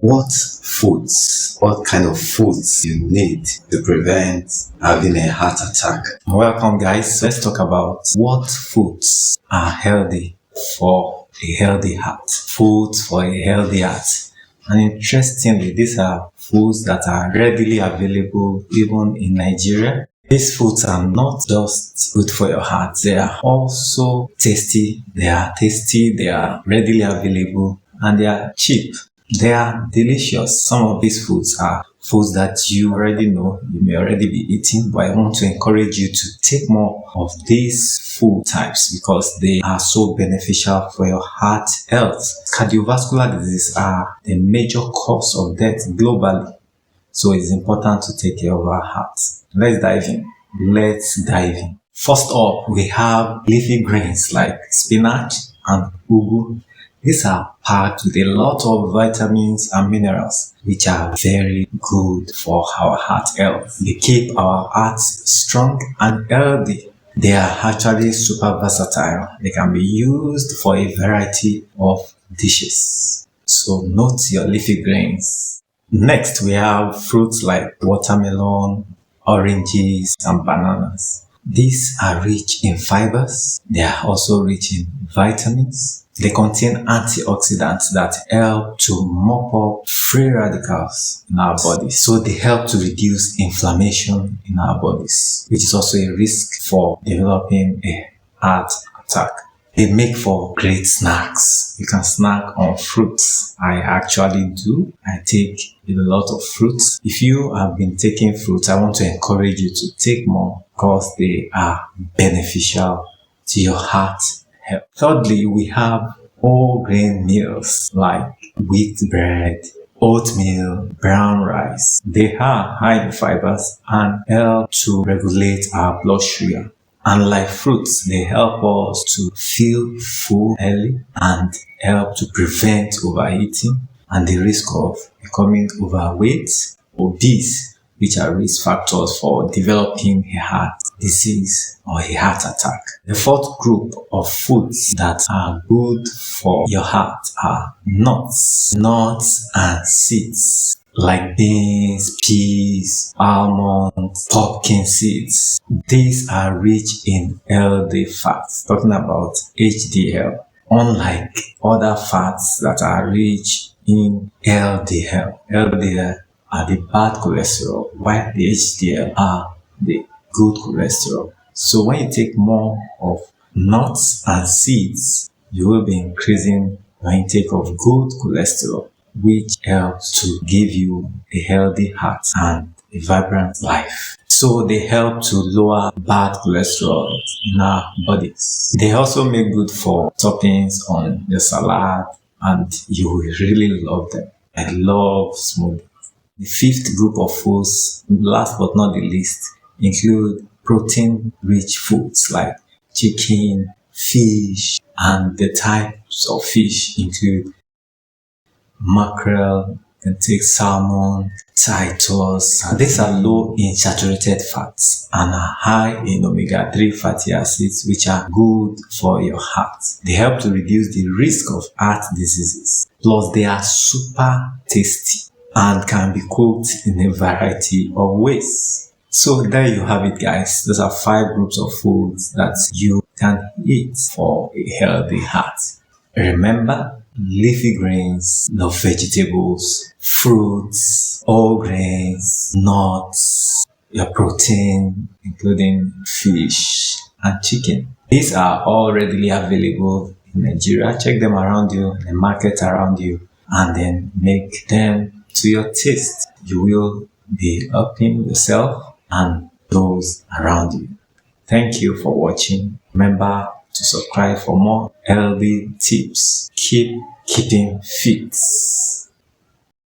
What kind of foods you need to prevent having a heart attack? Welcome guys, let's talk about what foods are healthy for a healthy heart. Foods for a healthy heart. And interestingly, these are foods that are readily available even in Nigeria. These foods are not just good for your heart, they are also tasty. They are readily available, and they are cheap. They are delicious. Some of these foods are foods that you already know, you may already be eating, but I want to encourage you to take more of these food types because they are so beneficial for your heart health. Cardiovascular diseases are the major cause of death globally, so it's important to take care of our heart. Let's dive in. First up, we have leafy greens like spinach and ugu. These are packed with a lot of vitamins and minerals, which are very good for our heart health. They keep our hearts strong and healthy. They are actually super versatile. They can be used for a variety of dishes. So note your leafy greens. Next, we have fruits like watermelon, oranges, and bananas. These are rich in fibers. They are also rich in vitamins. They contain antioxidants that help to mop up free radicals in our bodies. So they help to reduce inflammation in our bodies, which is also a risk for developing a heart attack. They make for great snacks. You can snack on fruits. I actually do. I take a lot of fruits. If you have been taking fruits, I want to encourage you to take more because they are beneficial to your heart health. Thirdly, we have whole grain meals like wheat bread, oatmeal, brown rice. They are high in fibers and help to regulate our blood sugar. Unlike fruits, they help us to feel full early and help to prevent overeating and the risk of becoming overweight, obese, which are risk factors for developing a heart disease or a heart attack. The fourth group of foods that are good for your heart are nuts and seeds like beans, peas, almonds, pumpkin seeds. These are rich in healthy fats, talking about HDL, unlike other fats that are rich in LDL. LDL are the bad cholesterol, while the HDL are the good cholesterol. So when you take more of nuts and seeds, you will be increasing your intake of good cholesterol, which helps to give you a healthy heart and a vibrant life. So they help to lower bad cholesterol in our bodies. They also make good for toppings on your salad, and you will really love them. I love smoothies. The fifth group of foods, last but not the least, include protein-rich foods like chicken, fish, and the types of fish include mackerel, you can take salmon, titus. These are low in saturated fats and are high in omega-3 fatty acids, which are good for your heart. They help to reduce the risk of heart diseases. Plus, they are super tasty and can be cooked in a variety of ways. So there you have it, guys. Those are 5 groups of foods that you can eat for a healthy heart. Remember, leafy greens, vegetables, fruits, whole grains, nuts, your protein, including fish and chicken. These are all readily available in Nigeria. Check them around you, in the market around you, and then make them to your taste. You will be helping yourself and those around you. Thank you for watching. Remember to subscribe for more healthy tips. Keep keeping fit.